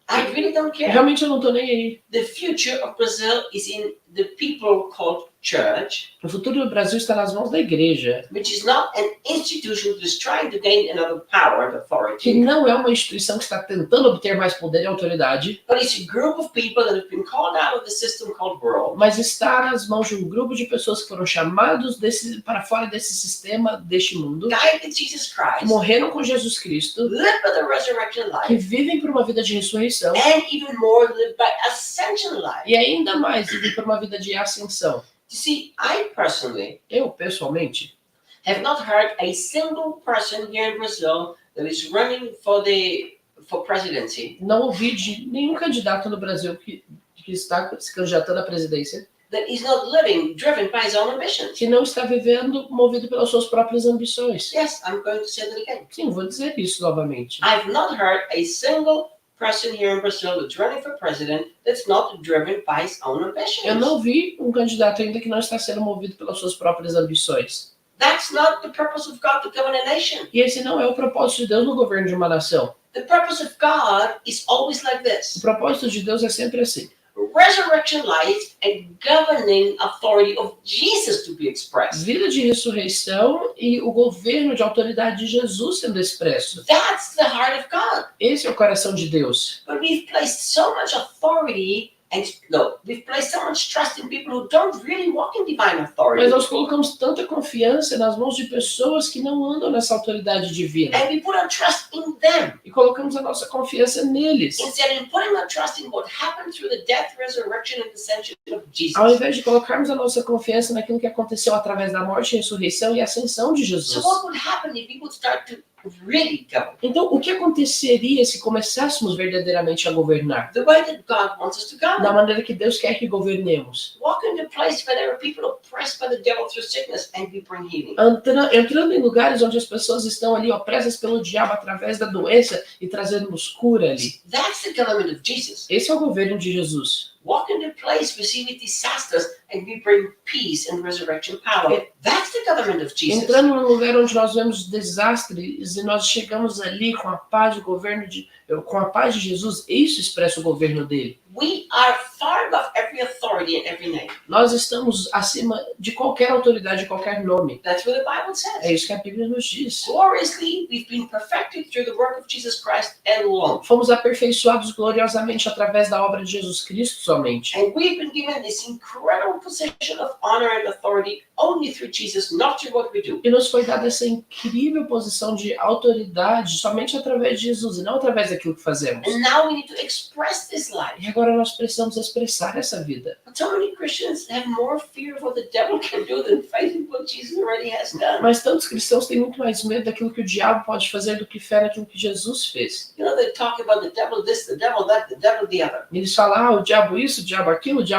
I really don't care. Realmente eu não estou nem aí. The future of Brazil is in the people called church, O futuro do Brasil está nas mãos da igreja, which is not an institution that is trying to gain another power and que authority, não é uma instituição que está tentando obter mais poder e autoridade, but it's a group of people that have been called out of the system called world, mas está nas mãos de um grupo de pessoas que foram chamados para fora desse sistema, deste mundo, died with Jesus que Christ, morreram com Jesus Cristo, lived by the resurrection que life, vivem por uma vida de ressurreição and even more lived by ascension life. e ainda mais vivem por uma vida de ascensão. You see, I personally Eu, pessoalmente, have not heard a single person here in Brazil that is running for presidency não ouvi de nenhum candidato no Brasil que está se candidatando à presidência that is not living driven by his own ambitions. que não está vivendo movido pelas suas próprias ambições. Yes, I'm going to say that again. Sim, vou dizer isso novamente. I've not heard a single person here in Brazil that's running for president that's not driven by his own ambitions. Eu não vi um candidato ainda que não está sendo movido pelas suas próprias ambições. That's not the purpose of God to govern a nation. E esse não é o propósito de Deus no governo de uma nação. The purpose of God is always like O this. propósito de Deus é sempre assim. Resurrection life and governing authority of Jesus to be expressed. Vida de ressurreição e o governo de autoridade de Jesus sendo expresso. That's the heart of God. Esse é o coração de Deus. But we've placed so much authority we've placed so much trust in people who don't really walk in divine authority. Mas nós colocamos tanta confiança nas mãos de pessoas que não andam nessa autoridade divina. And we put our trust in them. E colocamos a nossa confiança neles. Instead of putting our trust in what happened through the death, resurrection, and ascension of Jesus. Ao invés de colocarmos a nossa confiança naquilo que aconteceu através da morte, ressurreição e ascensão de Jesus. So what would happen if we would start to really govern? Então, o que aconteceria se começássemos verdadeiramente a governar? The way that God wants us to govern. Da maneira que Deus quer que governemos. Walk into a place where there are people oppressed by the devil through sickness and we bring healing. Entrando em lugares onde as pessoas estão ali opressas pelo diabo através da doença e trazendo-nos cura ali. That's the government of Jesus. Esse é o governo de Jesus. Walk into a place we see with disasters and we bring peace and resurrection power. That's the government of Jesus. Entrando num lugar onde nós vemos desastres e nós chegamos ali com a paz com a paz de Jesus, isso expressa o governo dele. We are far above every authority and every name. Nós estamos acima de qualquer autoridade, de qualquer nome. That's what the Bible says. É isso que a Bíblia nos diz. Gloriously, we've been perfected through the work of Jesus Christ alone. Fomos aperfeiçoados gloriosamente através da obra de Jesus Cristo somente. And we've been given this incredible position of honor and authority only through Jesus, not through what we do. E nos foi dada essa incrível posição de autoridade somente através de Jesus e não através daquilo que fazemos. And now we need to express this life. E agora nós precisamos expressar essa vida. But so many Christians have more fear of what the devil can do than faith in what Jesus already has done. Mas tantos cristãos têm muito mais medo daquilo que o diabo pode fazer do que fé naquilo que Jesus fez. You know, they talk about the devil this, the devil that, the devil the other. Eles falam, o diabo isso, o diabo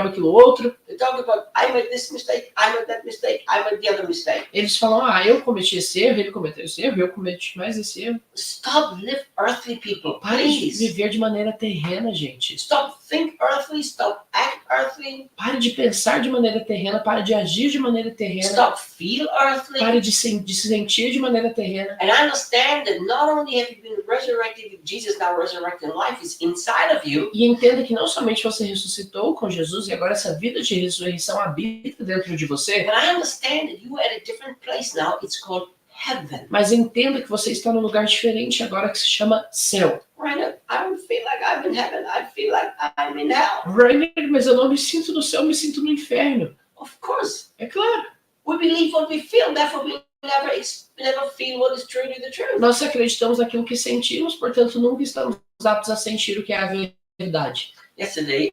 aquilo outro. They talk about, I made this mistake, I made that mistake, I made the other mistake. Eles falam, eu cometi esse erro, ele cometeu esse erro, eu cometi mais esse erro. Stop live earthly, people, Pare de please. viver de maneira terrena, gente. Stop think earthly, stop act earthly. Pare de pensar de maneira terrena, pare de agir de maneira terrena. Stop feel earthly. Pare de se sentir de maneira terrena. And understand that not only have you been resurrected with Jesus, now resurrected life is inside of you. E entenda que não somente você ressuscitou com Jesus e agora essa vida de ressurreição habita dentro de você. But I understand that you are at a different place now. It's called heaven. Mas entenda que você está num lugar diferente agora que se chama céu. Right now, I don't feel like I'm in heaven. I feel like I'm in hell. Rainer, mas eu não me sinto no céu, eu me sinto no inferno. Of course. É claro. We believe what we feel, therefore we never feel what is truly the truth. Nós acreditamos naquilo que sentimos, portanto nunca estamos aptos a sentir o que é a verdade. Yesterday,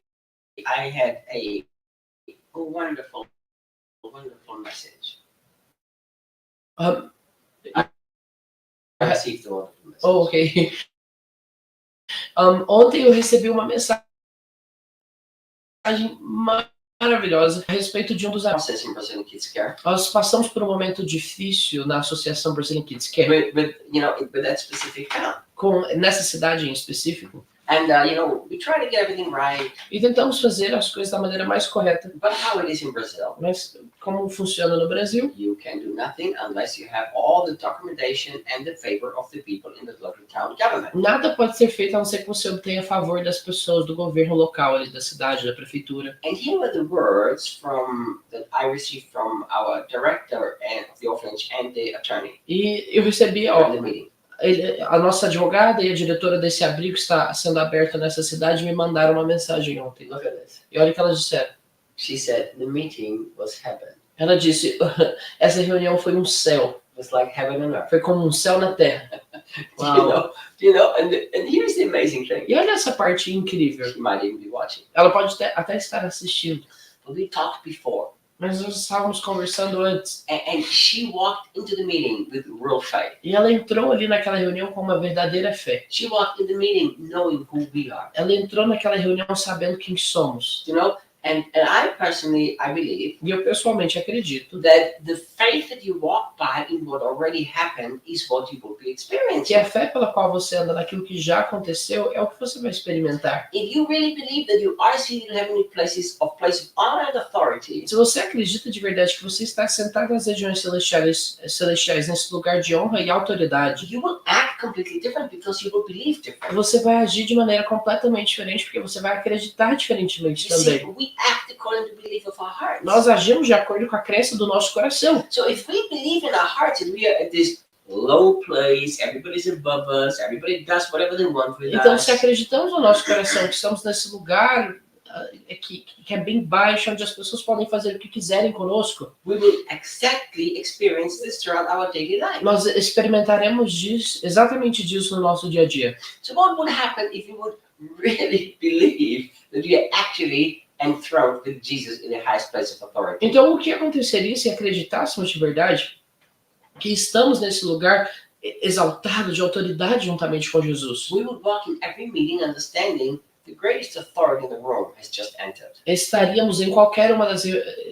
I had a wonderful message. I received a wonderful message. Oh, ok. Ontem eu recebi uma mensagem maravilhosa a respeito de um dos Process in Brazilian Kids Care. Nós passamos por um momento difícil na Associação Brazilian Kids Care, With that specific town. com nessa cidade em específico, And, we try to get everything right. e tentamos fazer as coisas da maneira mais correta. But how it is in Brazil, Mas como funciona no Brasil, you can do nothing unless you have all the documentation and the favor of the people in the local town government. nada pode ser feito a não ser que você obtenha a favor das pessoas do governo local, ali, da cidade, da prefeitura. And here were the words that I received from our director of the orphanage and the attorney E eu recebi, at the meeting. a nossa advogada e a diretora desse abrigo que está sendo aberto nessa cidade me mandaram uma mensagem ontem. Look at this. E olha o que elas disseram. She said the meeting was heaven. Ela disse, essa reunião foi um céu. It was like heaven on earth. Foi como um céu na terra. Uau. And here's the amazing thing. E olha essa parte incrível. She might even be watching. Ela pode até estar assistindo. But we talked before. Mas nós estávamos conversando antes. And she walked into the meeting with real faith. E ela entrou ali naquela reunião com uma verdadeira fé. She walked into the meeting knowing who we are. Ela entrou naquela reunião sabendo quem somos. And I personally, I believe E eu pessoalmente acredito that the faith that you walk by in what already happened is what you will be que experiencing. a fé pela qual você anda naquilo que já aconteceu é o que você vai experimentar. If you really believe that you are seated in heavenly places of honor and authority, Se você acredita de verdade que você está sentado nas regiões celestiais nesse lugar de honra e autoridade, you will act completely different because you will believe different. você vai agir de maneira completamente diferente porque você vai acreditar diferentemente You see, também. we act according to the belief of our hearts. Nós agimos de acordo com a crença do nosso coração. So if we believe in our hearts that we are at this low place, everybody's above us, everybody does whatever they want with Então, us. se acreditamos no nosso coração que estamos nesse lugar que é bem baixo, onde as pessoas podem fazer o que quiserem conosco, We will exactly experience this throughout our daily life. nós experimentaremos exatamente disso no nosso dia a dia. So what would happen if you would really believe that you are actually enthroned with Jesus in the highest place of authority? Então, o que aconteceria se acreditássemos de verdade que estamos nesse lugar exaltado de autoridade juntamente com Jesus? We would walk in every meeting understanding the greatest authority in the room has just entered. Estaríamos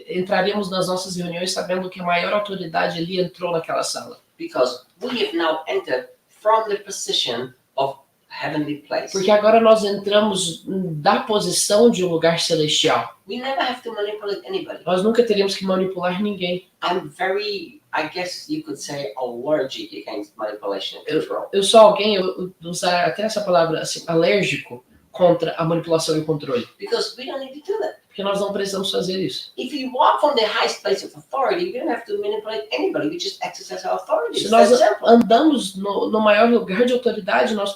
entraríamos nas nossas reuniões sabendo que a maior autoridade ali entrou naquela sala. Because we have now entered from the position of heavenly place. Porque agora nós entramos da posição de um lugar celestial. We never have to manipulate anybody. Nós nunca teríamos que manipular ninguém. I'm very, I guess you could say, allergic against manipulation and control. Eu sou alguém, eu usar até essa palavra assim, alérgico contra a manipulação e o controle. Because we don't need to do that. Porque nós não precisamos fazer isso. If you walk from the highest place of authority, we don't have to manipulate anybody. We just exercise our authority. Se It's nós that simple. andamos no maior lugar de autoridade, nós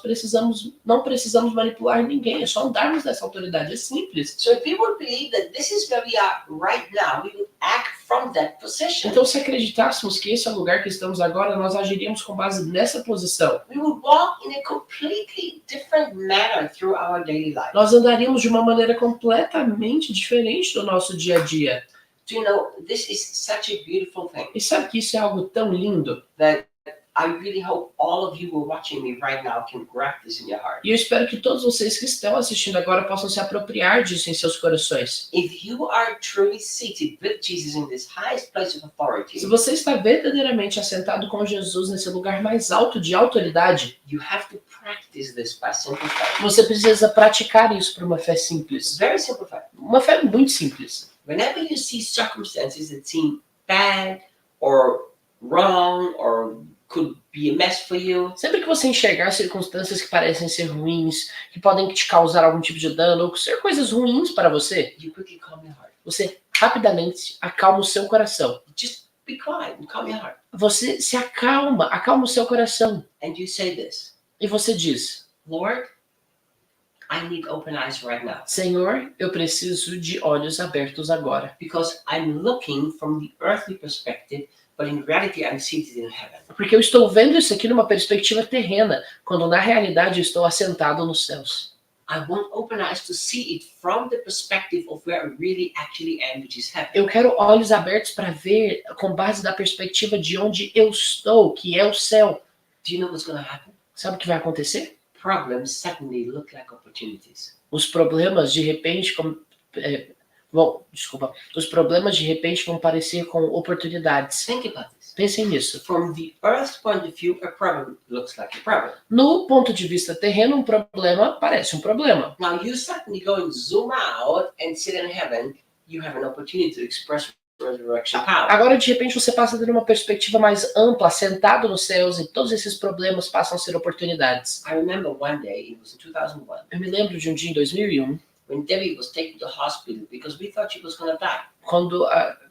não precisamos manipular ninguém, é só andarmos nessa autoridade, é simples. So if we would believe that this is where we are right now, we would act from that position. Então, se acreditássemos que esse é o lugar que estamos agora, nós agiríamos com base nessa posição. We would walk in a completely different manner through our daily life. Nós andaríamos de uma maneira completamente diferente do nosso dia a dia. Do you know, this is such a beautiful thing E sabe que isso é algo tão lindo? that I really hope all of you who are watching me right now can grab this in your heart. E eu espero que todos vocês que estão assistindo agora possam se apropriar disso em seus corações. If you are truly seated with Jesus in this highest place of authority, Se você está verdadeiramente assentado com Jesus nesse lugar mais alto de autoridade, you have to practice this by simple faith. você precisa praticar isso por uma fé simples. Very simple faith. Uma fé muito simples. Whenever you see circumstances that seem bad or wrong or could be a mess for you, Sempre que você enxergar circunstâncias que parecem ser ruins, que podem te causar algum tipo de dano, ou ser coisas ruins para você, you quickly calm your heart. você rapidamente acalma o seu coração. Just be quiet and calm your heart. Você se acalma o seu coração. And you say this, E você diz, Lord, I need open eyes right now Senhor, eu preciso de olhos abertos agora. because I'm looking from the earthly perspective, but in reality I'm seated in heaven. Porque eu estou vendo isso aqui numa perspectiva terrena, quando na realidade eu estou assentado nos céus. I want open eyes to see it from the perspective of where I really actually am, which is heaven. Eu quero olhos abertos para ver com base da perspectiva de onde eu estou, que é o céu. Do you know what's going to happen? Sabe o que vai acontecer? Problems suddenly look like opportunities. Os problemas de repente os problemas de repente vão parecer com oportunidades. Think about this. Pensem nisso. From the earth's point of view, a problem looks like a problem. No ponto de vista terreno, um problema parece um problema. Now you suddenly go and zoom out and sit in heaven, you have an opportunity to express resurrection power. Agora, de repente, você passa a ter uma perspectiva mais ampla, sentado nos céus, e todos esses problemas passam a ser oportunidades. I remember one day, it was in 2001, Eu me lembro de um dia em 2001, when Debbie was taken to the hospital because we thought she was going to die. quando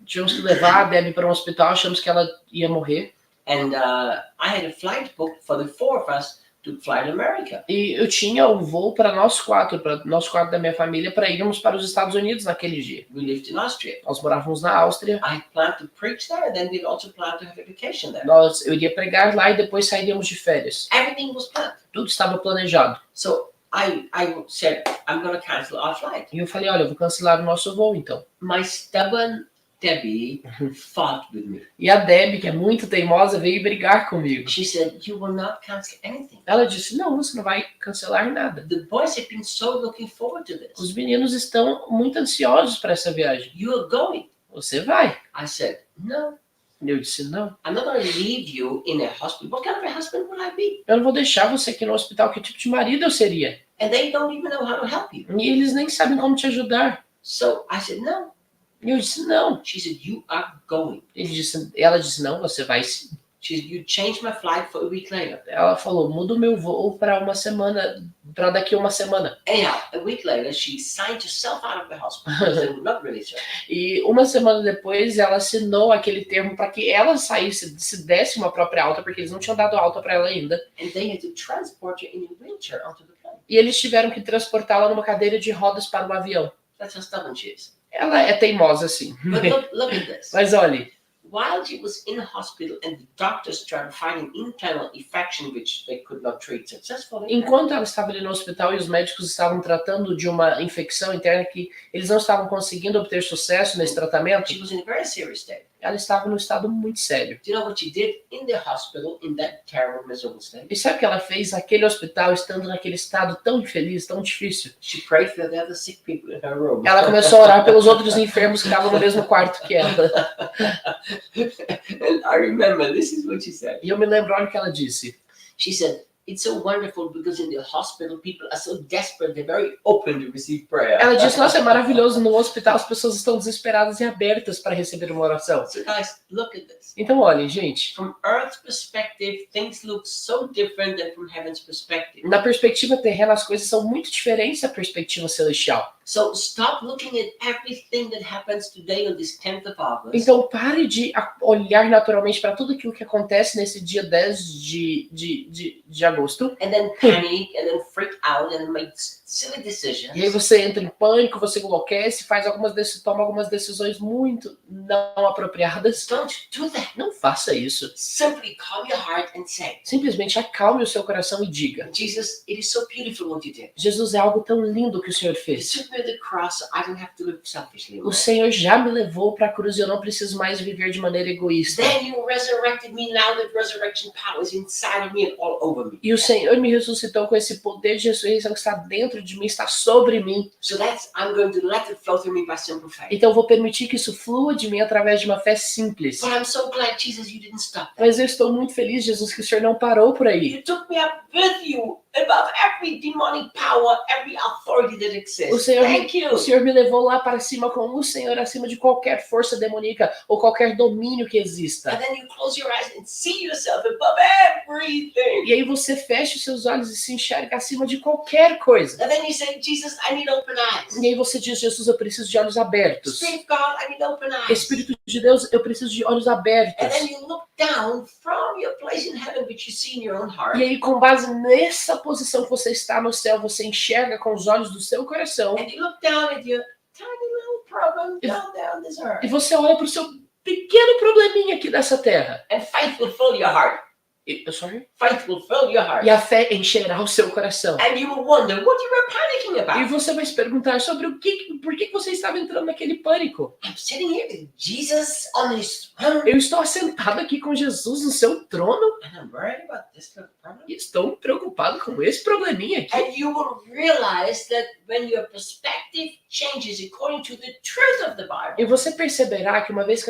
tínhamos que levar a Debbie para um hospital, achamos que ela ia morrer. And I had a flight booked for the four of us to fly to America. E eu tinha um voo para nós quatro da minha família, para irmos para os Estados Unidos naquele dia. We lived in Austria. Nós morávamos na Áustria. I planned to preach there, and then we'd also planned to have a vacation there. Eu iria pregar lá e depois sairíamos de férias. Everything was planned. Tudo estava planejado. So I said, I'm going to cancel our flight. E eu falei, olha, eu vou cancelar o nosso voo, então. My stubborn Debbie fought with me. E a Debbie, que é muito teimosa, veio brigar comigo. She said, you will not cancel anything. Ela disse, não, você não vai cancelar nada. The boys have been so looking forward to this. Os meninos estão muito ansiosos para essa viagem. You are going. Você vai? I said, no. E eu disse, não. I'm not going to leave you in a hospital. What kind of a husband would I be? Eu não vou deixar você aqui no hospital. Que tipo de marido eu seria? And they don't even know how to help you. E eles nem sabem como te ajudar. So I said, no. E eu disse, não. She said, you are going. Ela disse, não, você vai sim. She said, you changed my flight for a week later. Ela falou, muda o meu voo para uma semana, para daqui a uma semana. Anyhow, a week later, she signed herself out of the hospital because they would not release her. E uma semana depois, ela assinou aquele termo para que ela saísse, se desse uma própria alta, porque eles não tinham dado alta para ela ainda. And they had to transport her in a wheelchair onto the plane. E eles tiveram que transportá-la numa cadeira de rodas para o avião. That's how stubborn she is. Ela é teimosa, sim. But look at this. Mas olhe, While she was in hospital and the doctors tried to find an internal infection which they could not treat successfully, enquanto ela estava ali no hospital e os médicos estavam tratando de uma infecção interna que eles não estavam conseguindo obter sucesso nesse tratamento, she was in a very serious state. ela estava num estado muito sério. Do you know what she did in the hospital in that terrible, miserable state? E sabe o que ela fez naquele hospital, estando naquele estado tão infeliz, tão difícil? She prayed for the other sick people in her room. Ela começou a orar pelos outros enfermos que estavam no mesmo quarto que ela. And I remember, this is what she said. E eu me lembro, olha o que ela disse. She said, it's so wonderful because in the hospital people are so desperate, they're very open to receive prayer. Ela disse, nossa, é maravilhoso, no hospital as pessoas estão desesperadas e abertas para receber uma oração. So guys, look at this. Então olhem, gente, From Earth's perspective, things look so different than from heaven's perspective. na perspectiva terrena as coisas são muito diferentes da perspectiva celestial. So stop looking at everything that happens today on this 10th of August. Então pare de olhar naturalmente para tudo aquilo que acontece nesse dia 10 de agosto. And then panic, and then freak out, and make silly decisions. E aí você entra em pânico, você enlouquece, toma algumas decisões muito não apropriadas. Don't do that. Não faça isso. Simply calm your heart and say, Simplesmente acalme o seu coração e diga: Jesus, it is so beautiful what you did. Jesus, é algo tão lindo que o Senhor You fez. took me to the cross so I don't have to live selfishly O anymore. Senhor já me levou para a cruz e eu não preciso mais viver de maneira egoísta. Then you resurrected me. Now that resurrection power is inside of me and all over me. E o Senhor me ressuscitou com esse poder de ressurreição que está dentro de mim, está sobre mim. So I'm going to let it flow through me by simple faith. Então eu vou permitir que isso flua de mim através de uma fé simples. But I'm so glad, Jesus, you didn't stop that. Mas eu estou muito feliz, Jesus, que o Senhor não parou por aí. You took me up with you above every demonic power, every authority that O exists. Senhor, Thank you. o Senhor me levou lá para cima com o Senhor acima de qualquer força demoníaca ou qualquer domínio que exista. And then you close your eyes and see yourself above everything. E aí você fecha os seus olhos e se enxerga acima de qualquer coisa. And then you say, Jesus, I need open eyes. E aí você diz, Jesus, eu preciso de olhos abertos. Spirit of God, I need open eyes. Espírito de Deus, eu preciso de olhos And abertos. then you look down from your place in heaven, which you see in your own heart. E aí, com base nessa posição que você está no céu, você enxerga com os olhos do seu coração. And you look down at your tiny little problem down there on this earth. E você olha para o seu pequeno probleminha aqui dessa terra. And faith will fill your heart. Sorry? Faith will fill your heart. E a fé encherá o seu coração. And you will wonder what you were panicking E about. você vai se perguntar sobre por que você estava entrando naquele pânico. I'm sitting here with Jesus on his throne. Eu estou assentado aqui com Jesus no seu trono And I'm worried about this little problem. e estou preocupado com esse probleminha aqui. And you will realize that when your perspective changes according to the truth of the Bible, E você perceberá que uma vez que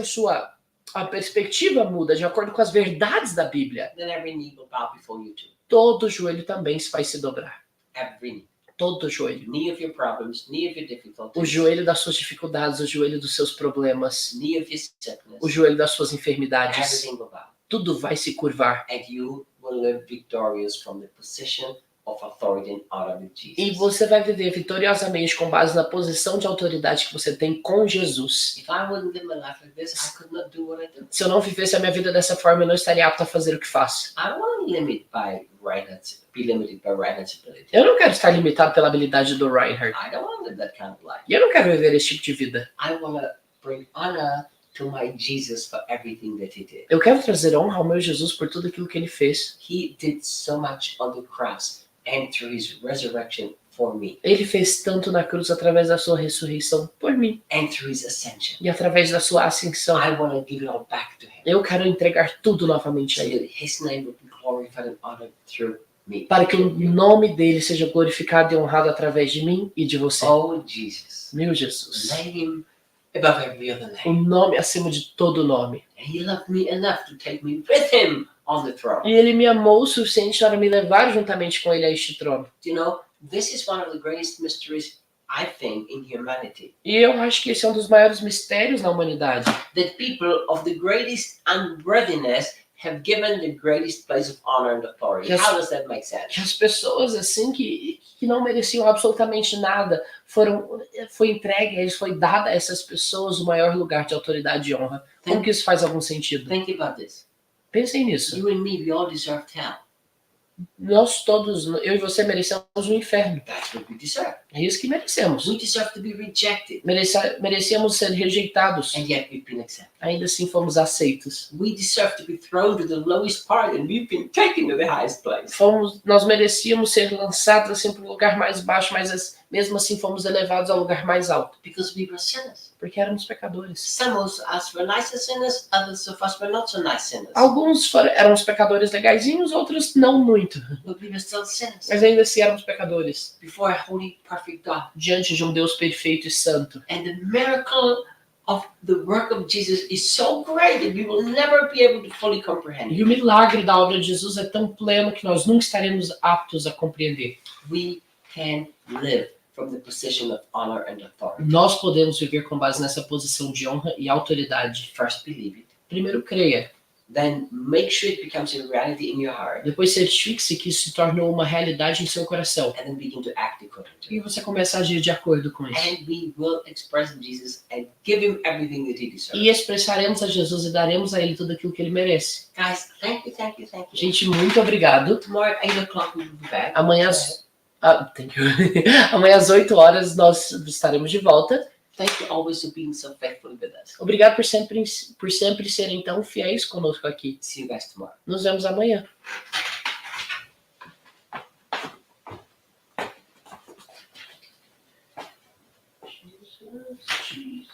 a perspectiva muda de acordo com as verdades da Bíblia, then every knee will bow before you too. todo joelho também vai se dobrar. Every knee. Todo joelho. Knee of your problems, knee of your O difficulties, joelho das suas dificuldades, o joelho dos seus problemas, knee of your sickness, o joelho das suas enfermidades. everything will bow. Tudo vai se curvar. And you will live victorious from the position of authority and honor with Jesus. E você vai viver vitoriosamente com base na posição de autoridade que você tem com Jesus. If I wouldn't live my life like this, I could not do what I do. Se eu não vivesse a minha vida dessa forma, eu não estaria apto a fazer o que faço. I don't want to be limited by Reinhardt's ability. Eu não quero estar limitado pela habilidade do Reinhardt. I don't want to live that kind of life. E eu não quero viver esse tipo de vida. I want to bring honor to my Jesus for everything that he did. Eu quero trazer honra ao meu Jesus por tudo aquilo que ele fez. He did so much on the cross and through his resurrection for me Ele fez tanto na cruz através da sua ressurreição por mim. and through his ascension. E através da sua ascensão. I want to give it all back to him Eu quero entregar tudo novamente so a ele. that his name would be glorified and honored through me. Para que o nome dele seja glorificado e honrado através de mim e de você. Oh, Jesus. Meu Jesus. Lay him above every other O name. nome acima de todo nome. And he loved me enough to take me with him on the throne. E ele me amou o suficiente para me levar juntamente com ele a este trono. You know, this is one of the greatest mysteries, I think, in humanity. E eu acho que esse é um dos maiores mistérios na humanidade. That people of the greatest unworthiness have given the greatest place of honor and authority. Yes. How does that make sense? Que as pessoas assim que não mereciam absolutamente nada foi entregue a eles, foi dado a essas pessoas o maior lugar de autoridade e honra. Como que isso faz algum sentido? Think about this. Pensem nisso. You and me, we all deserve hell. Nós todos, eu e você, merecemos o inferno. That's what we deserve. É isso que merecemos. We deserve to be rejected, Merecíamos ser rejeitados. and yet we've been accepted. Ainda assim fomos aceitos. We deserve to be thrown to the lowest part, and we've been taken to the highest place. Nós merecíamos ser lançados assim para o lugar mais baixo, mas mesmo assim fomos elevados ao lugar mais alto. Because we were sinners. Porque éramos pecadores. Some of us were nicer sinners, others of us were not so nice sinners. Alguns éramos pecadores legaizinhos, outros não muito. But we were still sinners Mas ainda assim éramos pecadores. before a holy, perfect God. Diante de um Deus perfeito e santo. And the miracle of the work of Jesus is so great that we will never be able to fully comprehend E it. o milagre da obra de Jesus é tão pleno que nós nunca estaremos aptos a compreender. We can live from the position of honor and authority. Nós podemos viver com base nessa posição de honra e autoridade. First, believe it. Primeiro, creia. Then make sure it becomes a reality in your heart. Depois, certifique-se que isso se tornou uma realidade em seu coração. And then begin to act according to E it. você começa a agir de acordo com isso. And we will express Jesus and give him everything that he deserves. E expressaremos a Jesus e daremos a ele tudo aquilo que ele merece. Guys, thank you, thank you, thank you. Gente, muito obrigado. Tomorrow at 8 o'clock we will be back. Amanhã thank you. Amanhã às 8 horas nós estaremos de volta. Thank you always for being so faithful with us. Obrigado por sempre serem tão fiéis conosco aqui. See you guys tomorrow. Nos vemos amanhã. Jesus.